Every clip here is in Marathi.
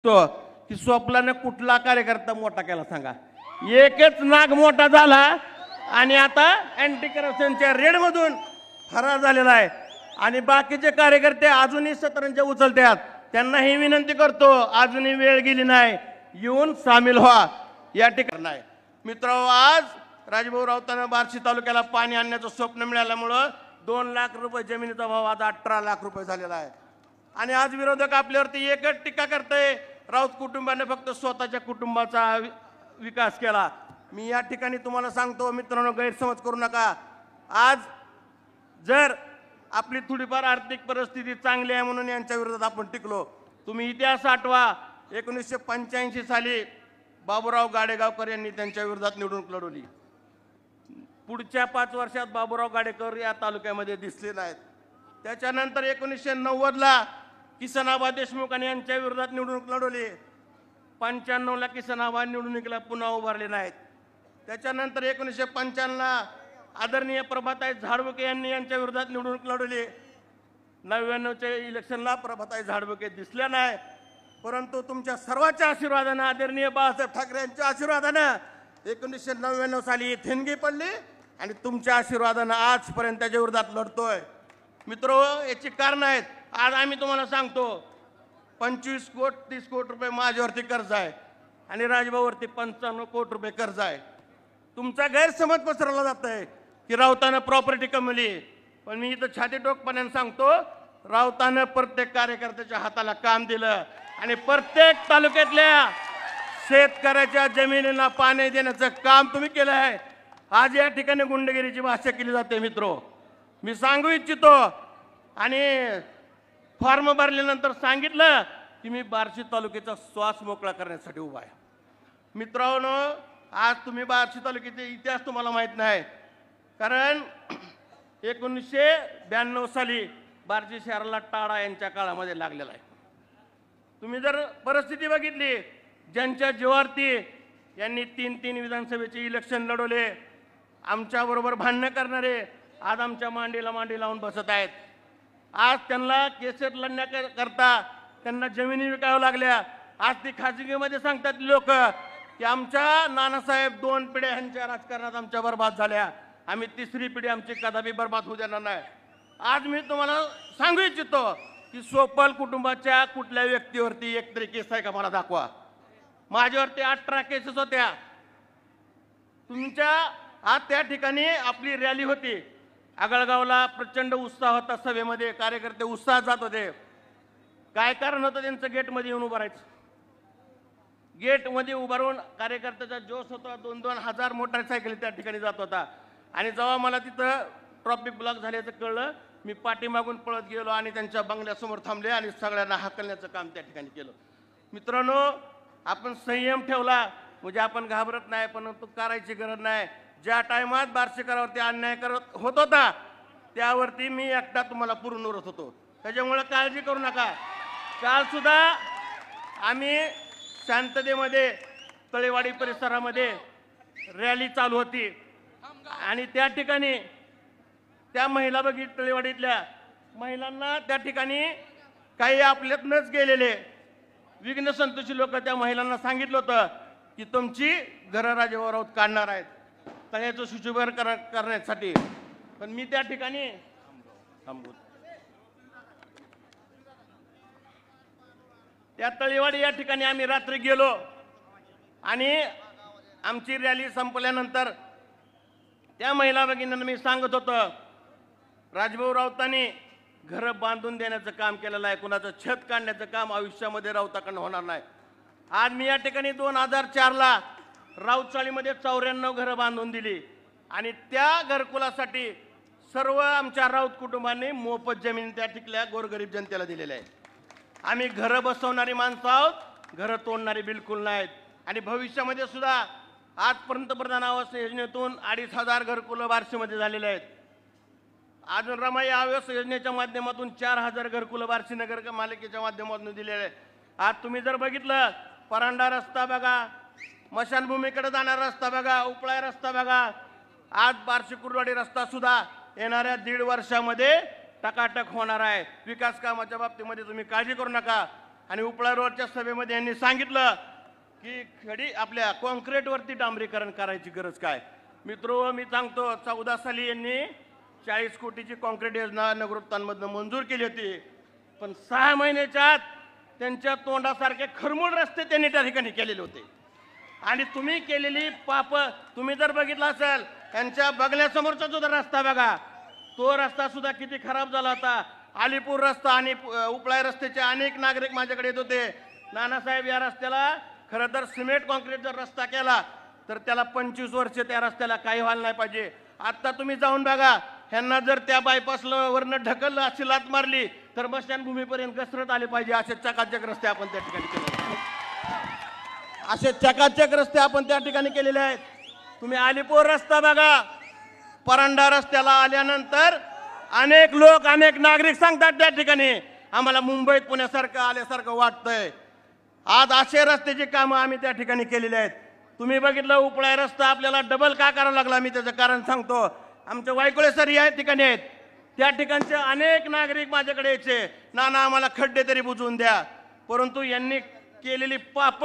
तो की स्वप्नाने कुठला कार्यकर्ता मोठा केला सांगा? एकच नाग मोठा झाला आणि आता अँटी करप्शनच्या रेडमधून फरार झालेला आहे आणि बाकीचे कार्यकर्ते अजूनही सतरंजा उचलतात. त्यांना ही विनंती करतो, अजूनही वेळ गेली नाही, येऊन सामील व्हा या ठिकाणी आहे. मित्रांनो, आज राजभाऊ राऊतांना बार्शी तालुक्याला पाणी आणण्याचं स्वप्न मिळाल्यामुळं 2 लाख रुपये जमिनीचा भाव आज 18 लाख रुपये झालेला आहे. आणि आज विरोधक आपल्यावरती एकच टीका करते, राऊत कुटुंबाने फक्त स्वतःच्या कुटुंबाचा विकास केला. मी या ठिकाणी तुम्हाला सांगतो मित्रांनो, गैरसमज करू नका. आज जर आपली थोडीफार आर्थिक परिस्थिती चांगली आहे म्हणून यांच्या विरोधात आपण टिकलो. तुम्ही इतिहास आठवा, 1985 साली बाबूराव गाडेगावकर यांनी त्यांच्या विरोधात निवडणूक लढवली. पुढच्या 5 वर्षात बाबूराव गाडेकर या तालुक्यामध्ये दिसले नाहीत. त्याच्यानंतर 1990ला किसनाबा देशमुख यांच्या विरोधात निवडणूक लढवली. 95ला किसनाबा निवडणुकीला पुन्हा उभारले नाहीत. त्याच्यानंतर 1995ला आदरणीय प्रभाताई झाडबुके यांनी यांच्या विरोधात निवडणूक लढवली. 99च्या इलेक्शनला प्रभाताई झाडबुके दिसल्या नाही, परंतु तुमच्या सर्वांच्या आशीर्वादानं, आदरणीय बाळासाहेब ठाकरे यांच्या आशीर्वादानं 1999 साली ठिणगी पडली आणि तुमच्या आशीर्वादानं आजपर्यंत त्याच्या विरोधात लढतोय. मित्रो, याची कारण आहेत. आज आम्ही तुम्हाला सांगतो, 25 कोटी 30 कोटी रुपये माझ्यावरती कर्ज आहे आणि राजभाऊवरती 55 कोटी रुपये कर्ज आहे. तुमचा गैरसमज पसरवला जात आहे की राऊतानं प्रॉपर्टी कमवली, पण मी इथं छाती टोकपणाने सांगतो, राऊतानं प्रत्येक कार्यकर्त्याच्या हाताला काम दिलं आणि प्रत्येक तालुक्यातल्या शेतकऱ्याच्या जमिनीला पाणी देण्याचं काम तुम्ही केलं आहे. आज या ठिकाणी गुंडगिरीची भाषा केली जाते. मित्रो, मी सांगू इच्छितो आणि फॉर्म भरल्यानंतर सांगितलं की मी बार्शी तालुक्याचा श्वास मोकळा करण्यासाठी उभा आहे. मित्रांनो, आज तुम्ही बार्शी तालुक्याचा इतिहास तुम्हाला माहीत नाही, कारण 1992 साली बार्शी शहराला टाळा यांच्या काळामध्ये लागलेला आहे. तुम्ही जर परिस्थिती बघितली, ज्यांच्या जीवावरती यांनी 3 विधानसभेचे इलेक्शन लढवले, आमच्याबरोबर भांडणं करणारे आज आमच्या मांडीला मांडी लावून बसत आहेत. आज त्यांना केसेस लढण्याकरता त्यांना जमिनी विकाव्या लागल्या. आज ती खाजगीमध्ये सांगतात लोक की आमच्या नानासाहेब 2 पिढ्या ह्यांच्या राजकारणात आमच्या बर्बाद झाल्या, आम्ही 3री पिढी आमची कदापि बर्बाद होऊ देणार नाही. आज मी तुम्हाला सांगू इच्छितो की सोपल कुटुंबाच्या कुठल्या व्यक्तीवरती एकतरी केस आहे का मला दाखवा. माझ्यावरती 18 केसेस होत्या. तुमच्या आज त्या ठिकाणी आपली रॅली होती, आगळगावला प्रचंड उत्साह होता, सभेमध्ये कार्यकर्ते उत्साहात जात होते. काय कारण होतं त्यांचं? गेटमध्ये येऊन उभं राहायचं. गेटमध्ये उभारून कार्यकर्त्याचा जोश होता. 2-2 हजार मोटरसायकल त्या ठिकाणी जात होता. आणि जेव्हा मला तिथं ट्रॉफिक ब्लॉक झाल्याचं कळलं, मी पाठीमागून पळत गेलो आणि त्यांच्या बंगल्यासमोर थांबले आणि सगळ्यांना हाकलण्याचं काम त्या ठिकाणी केलं. मित्रांनो, आपण संयम ठेवला म्हणजे आपण घाबरत नाही, परंतु करायची गरज नाही. ज्या टायमात बार्शीकरावरती अन्याय करत होत होता त्यावरती मी एकटा तुम्हाला पुरून उरत होतो. त्याच्यामुळे काळजी करू नका. काल सुद्धा आम्ही शांततेमध्ये तळेवाडी परिसरामध्ये रॅली चालू होती आणि त्या ठिकाणी त्या महिला बघितल्या, तळेवाडीतल्या महिलांना त्या ठिकाणी काही आपल्यातनंच गेलेले विघ्न संतोषी लोक त्या महिलांना सांगितलं होतं की तुमची घरं राजभाऊ राऊत काढणार आहेत तळ्याचं शुचीकरण करण्यासाठी. पण मी त्या ठिकाणी त्या तळेवाडी या ठिकाणी आम्ही रात्री गेलो आणि आमची रॅली संपल्यानंतर त्या महिला भगिनींना मी सांगत होतो, राजभाऊ राऊतांनी घरं बांधून देण्याचं काम केलेलं आहे, कुणाचं छत काढण्याचं काम आयुष्यामध्ये राऊताकडनं होणार नाही. आज मी या ठिकाणी 2004ला राऊतचाळीमध्ये 94 घरं बांधून दिली आणि त्या घरकुलासाठी सर्व आमच्या राऊत कुटुंबांनी मोफत जमीन त्या ठिकल्या गोरगरीब जनतेला दिलेल्या आहे. आम्ही घरं बसवणारी माणसं आहोत, घरं तोडणारी बिलकुल नाहीत. आणि भविष्यामध्ये सुद्धा आज पंतप्रधान आवास योजनेतून 2,500 घरकुलं बार्शीमध्ये झालेले आहेत. अजून रमाई आवास योजनेच्या माध्यमातून 4,000 घरकुलं बार्शी नगर मालिकेच्या माध्यमातून दिलेले आहेत. आज तुम्ही जर बघितलं, परांडा रस्ता बघा, मशानभूमीकडे जाणारा रस्ता बघा, उपळा रस्ता बघा, आज बार्शी कुर्डवाडी रस्ता सुद्धा येणाऱ्या 1.5 वर्षामध्ये टकाटक होणार आहे. विकास कामाच्या बाबतीमध्ये तुम्ही काळजी करू नका. आणि उपळा रोडच्या सभेमध्ये यांनी सांगितलं की खडी आपल्या कॉन्क्रीटवरती डांबरीकरण करायची गरज काय. मित्रो, मी सांगतो 14 साली यांनी 40 कोटीची कॉन्क्रीट योजना नगरोत्थानमधनं मंजूर केली होती, पण 6 महिन्याच्या आत त्यांच्या तोंडासारखे खरमूळ रस्ते त्यांनी त्या ठिकाणी केलेले होते. आणि तुम्ही केलेली पाप तुम्ही जर बघितला असेल, त्यांच्या बगल्यासमोरचा जो रस्ता बघा, तो रस्ता सुद्धा किती खराब झाला होता. अलीपूर रस्ता आणि उपळा रस्त्याचे अनेक नागरिक माझ्याकडे येत होते, नानासाहेब या रस्त्याला खरं तर सिमेंट कॉन्क्रीट जर रस्ता केला तर त्याला 25 वर्ष त्या रस्त्याला काही व्हायला नाही पाहिजे. आता तुम्ही जाऊन बघा, ह्यांना जर त्या बायपासला वरनं ढकललं, अशी लात मारली तर स्मशानभूमीपर्यंत घसरत आले पाहिजे. असे चकाचक रस्ते आपण त्या ठिकाणी केले, असे चकाचक रस्ते आपण त्या ठिकाणी केलेले आहेत. तुम्ही अलीपूर रस्ता बघा, परांडा रस्त्याला आल्यानंतर अनेक लोक अनेक नागरिक सांगतात त्या ठिकाणी आम्हाला मुंबईत पुण्यासारखं आल्यासारखं वाटतंय. आज असे रस्त्याची कामं आम्ही त्या ठिकाणी केलेली आहेत. तुम्ही बघितलं उपळा रस्ता आपल्याला डबल का करावा लागला, मी त्याचं कारण सांगतो. आमचे वायकुळे सर या ठिकाणी आहेत, त्या ठिकाणचे अनेक नागरिक माझ्याकडे यायचे, नाना आम्हाला खड्डे तरी बुजवून द्या. परंतु यांनी केलेली पाप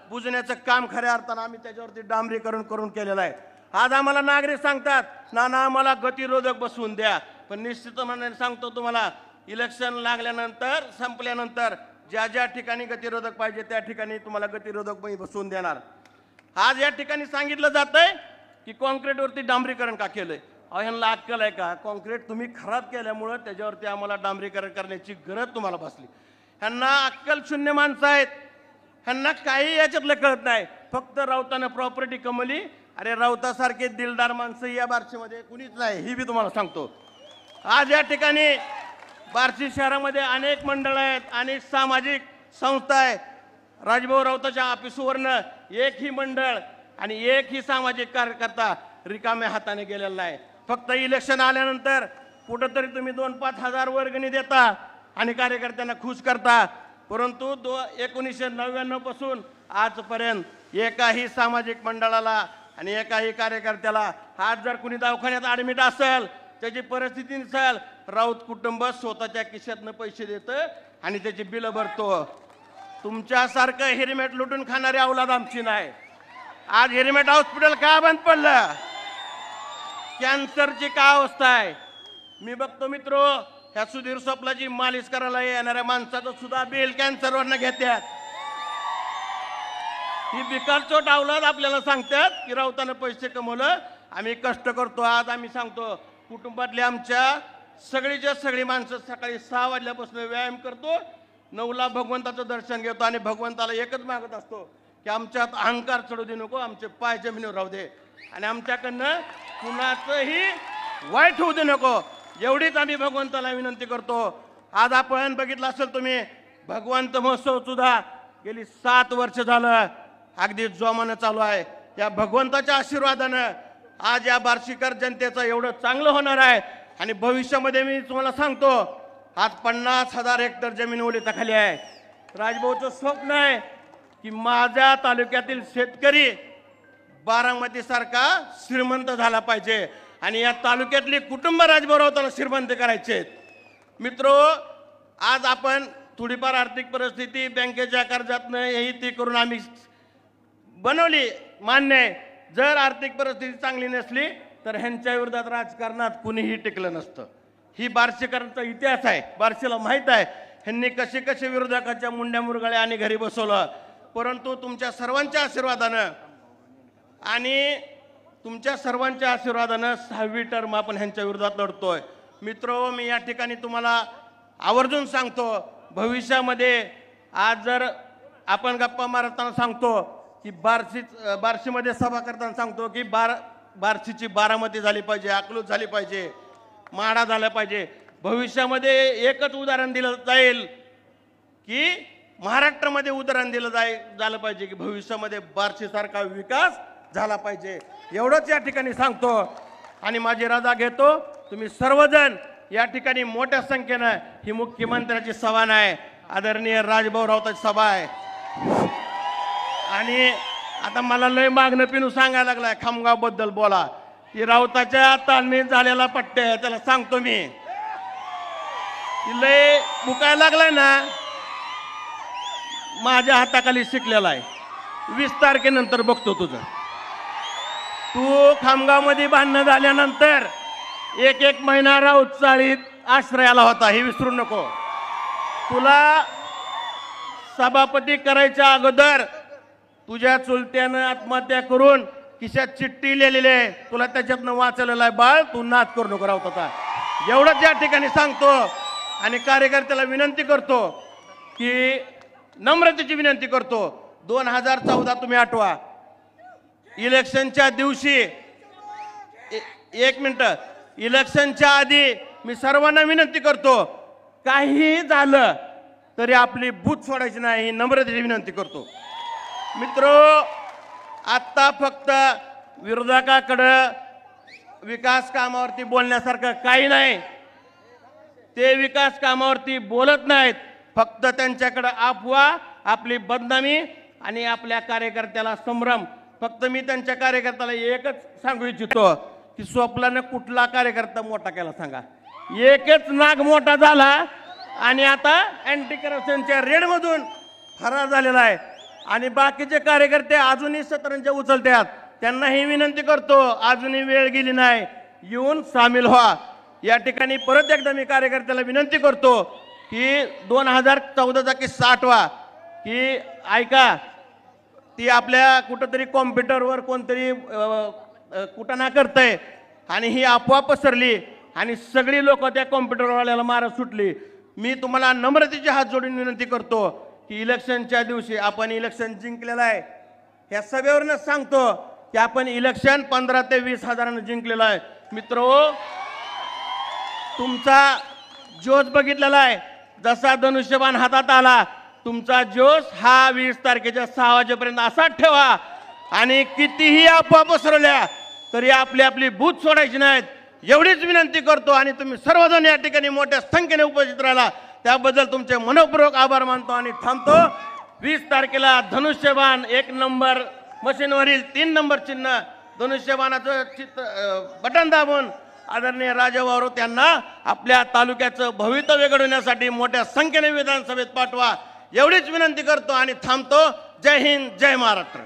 बुजण्याचं काम खऱ्या अर्थानं आम्ही त्याच्यावरती डांबरीकरण करून केलेलं आहे. आज आम्हाला नागरिक सांगतात नाना आम्हाला गतिरोधक बसवून द्या, पण निश्चितपणे सांगतो तुम्हाला, इलेक्शन लागल्यानंतर संपल्यानंतर ज्या ज्या ठिकाणी गतिरोधक पाहिजे त्या ठिकाणी तुम्हाला गतिरोधक बसवून देणार. आज या ठिकाणी सांगितलं जातंय की कॉन्क्रीटवरती डांबरीकरण का केलंय. ह्यांना अक्कल आहे का? कॉन्क्रीट तुम्ही खराब केल्यामुळं त्याच्यावरती आम्हाला डांबरीकरण करण्याची गरज तुम्हाला बसली. ह्यांना अक्कल शून्य माणसं आहेत, ह्यांना काही याच्यातलं कळत नाही. फक्त राऊतानं प्रॉपर्टी कमवली. अरे राऊतासारखे दिलदार माणसं या बार्शीमध्ये कुणीच नाही, ही बी तुम्हाला सांगतो. आज या ठिकाणी बार्शी शहरामध्ये अनेक मंडळ आहेत, अनेक सामाजिक संस्था आहेत. राजभाऊ राऊताच्या ऑफिसवरनं एकही मंडळ आणि एकही सामाजिक कार्यकर्ता रिकाम्या हाताने गेलेला नाही. फक्त इलेक्शन आल्यानंतर कुठंतरी तुम्ही 2-5 हजार वर्गणी देता आणि कार्यकर्त्यांना खुश करता, परंतु 1999 पासून आजपर्यंत एकाही सामाजिक मंडळाला आणि एकाही कार्यकर्त्याला, आज जर कुणी दवाखान्यात ॲडमिट असेल, त्याची परिस्थिती नसेल, राऊत कुटुंब स्वतःच्या खिशातनं पैसे देतं आणि त्याची बिलं भरतो. तुमच्यासारखं हेल्मेट लुटून खाणारी औलाद आमची नाही. आज हेल्मेट हॉस्पिटल का बंद पडलं? कॅन्सरची का अवस्था आहे? मी बघतो मित्रो, ह्या सुधीर स्वप्नाची मालिश करायला येणाऱ्या माणसाचं सुद्धा बिल कॅन्सरवरनं घेतात. ही बिकारचोट औलाद आपल्याला सांगतात की राऊतानं पैसे कमवलं, आम्ही कष्ट करतो. आज आम्ही सांगतो, कुटुंबातली आमच्या सगळीच्या सगळी माणसं सकाळी 6 वाजल्यापासून व्यायाम करतो, 9ला भगवंताचं दर्शन घेतो आणि भगवंताला एकच मागत असतो की आमच्यात अहंकार चढू दे नको, आमचे पाय जमिनीवर राहू दे आणि आमच्याकडनं कुणाचंही वाईट होऊ दे नको, एवढीच आम्ही भगवंताला विनंती करतो. आज आपण बघितलं असेल तुम्ही, भगवंत महोत्सव सुद्धा गेली 7 वर्ष झालं अगदी जोमानं चालू आहे. या भगवंताच्या आशीर्वादानं आज या बार्शीकर जनतेचं एवढं चांगलं होणार आहे. आणि भविष्यामध्ये मी तुम्हाला सांगतो, आज 50,000 हेक्टर जमीन ओलिताखाली आहे. राजभाऊचं स्वप्न आहे की माझ्या तालुक्यातील शेतकरी बारामतीसारखा श्रीमंत झाला पाहिजे आणि या तालुक्यातली कुटुंब राजभाऊ राऊताला श्रीमंत करायचे. मित्रो, आज आपण थोडीफार आर्थिक परिस्थिती बँकेच्या कर्जातनं हे ती करून आम्ही बनवली, मान्य आहे. जर आर्थिक परिस्थिती चांगली नसली तर ह्यांच्या विरोधात राजकारणात कुणीही टिकलं नसतं. ही बार्शीकरांचा इतिहास आहे, बार्शीला माहीत आहे ह्यांनी कसे कसे विरोधकाच्या मुंड्या मुरगळ्या आणि घरी बसवलं. परंतु तुमच्या सर्वांच्या आशीर्वादानं आणि तुमच्या सर्वांच्या आशीर्वादानं 6वी टर्म आपण ह्यांच्या विरोधात लढतोय. मित्रो, मी या ठिकाणी तुम्हाला आवर्जून सांगतो, भविष्यामध्ये आज जर आपण गप्पा मारताना सांगतो की बार्शीमध्ये सभा करताना सांगतो की बार्शीची बारामती झाली पाहिजे, अकलूज झाली पाहिजे, माढा झाला पाहिजे. भविष्यामध्ये एकच उदाहरण दिलं जाईल की महाराष्ट्रामध्ये उदाहरण दिलं झालं पाहिजे की भविष्यामध्ये बार्शीसारखा विकास झाला पाहिजे. एवढंच या ठिकाणी सांगतो आणि माझी रजा घेतो. तुम्ही सर्वजण या ठिकाणी मोठ्या संख्येनं, ही मुख्यमंत्र्याची सभा नाही, आदरणीय राजभाऊ राऊताची सभा आहे. आणि आता मला लय मागणं पिनू सांगायला लागलाय खामगाव बद्दल बोला. की राऊताच्या तालमीत झालेला पट्टे त्याला सांगतो मी, लय मुकायला लागलाय ना, माझ्या हाताखाली शिकलेला आहे. 20 तारखेनंतर बघतो तुझं. तू खामगावमध्ये भांडणं झाल्यानंतर एक महिना राऊत चाळीत आश्रयाला होता, हे विसरू नको. तुला सभापती करायच्या अगोदर तुझ्या चुलत्यानं आत्महत्या करून खिशात चिठ्ठी लिहिलेली आहे, तुला त्याच्यातनं वाचलेलं आहे. बाळ, तू नाद करू नको राऊत आता. एवढंच या ठिकाणी सांगतो आणि कार्यकर्त्याला विनंती करतो की नम्रतेची विनंती करतो. 2014 तुम्ही आठवा, इलेक्शनच्या दिवशी 1 मिनिट, इलेक्शनच्या आधी मी सर्वांना विनंती करतो, काही झालं तरी आपली बूथ सोडायची नाही, ही नम्रतेची विनंती करतो. मित्रो, आत्ता फक्त विरोधकाकडं विकास कामावरती बोलण्यासारखं काही नाही. ते विकास कामावरती बोलत नाहीत, फक्त त्यांच्याकडं अफवा, आपली बदनामी आणि आपल्या कार्यकर्त्याला संभ्रम. फक्त मी त्यांच्या कार्यकर्त्याला एकच सांगू इच्छितो की स्वप्नानं कुठला कार्यकर्ता मोठा केला सांगा. एकच नाग मोठा झाला आणि आता अँटी करप्शनच्या रेडमधून फरार झालेला आहे. आणि बाकीचे कार्यकर्ते अजूनही सतरंजा उचलतात. त्यांनाही विनंती करतो, अजूनही वेळ गेली नाही, येऊन सामील व्हा. या ठिकाणी परत एकदा मी कार्यकर्त्याला विनंती करतो की 2014चा किस्सा आठवा, की ऐका, ती आपल्या कुठंतरी कॉम्प्युटरवर कोणतरी कुटाणा करतंय आणि ही अफवा पसरली आणि सगळी लोक त्या कॉम्प्युटरवाल्याला मारत सुटली. मी तुम्हाला नम्रतेची हात जोडून विनंती करतो की इलेक्शनच्या दिवशी आपण इलेक्शन जिंकलेलं आहे. ह्या सभेवरच सांगतो की आपण इलेक्शन 15 ते 20 हजारानं जिंकलेलं आहे. मित्रो, तुमचा जोश बघितलेला आहे. जसा धनुष्यबाण हातात आला, तुमचा जोश हा 20 तारखेच्या 6 वाजेपर्यंत असाच ठेवा. आणि कितीही अफवा पसरवल्या तरी आपली बूथ सोडायची नाहीत, एवढीच विनंती करतो. आणि तुम्ही सर्वजण या ठिकाणी मोठ्या संख्येने उपस्थित राहिला त्याबद्दल तुमचे मनपूर्वक आभार मानतो आणि थांबतो. 20 तारखेला धनुष्यबाण 1 नंबर मशीनवरील 3 नंबर चिन्ह धनुष्यबाणाचं बटन दाबून आदरणीय राजाभाऊ त्यांना आपल्या तालुक्याचं भवितव्य घडवण्यासाठी मोठ्या संख्येने विधानसभेत पाठवा, एवढीच विनंती करतो आणि थांबतो. जय हिंद, जय महाराष्ट्र.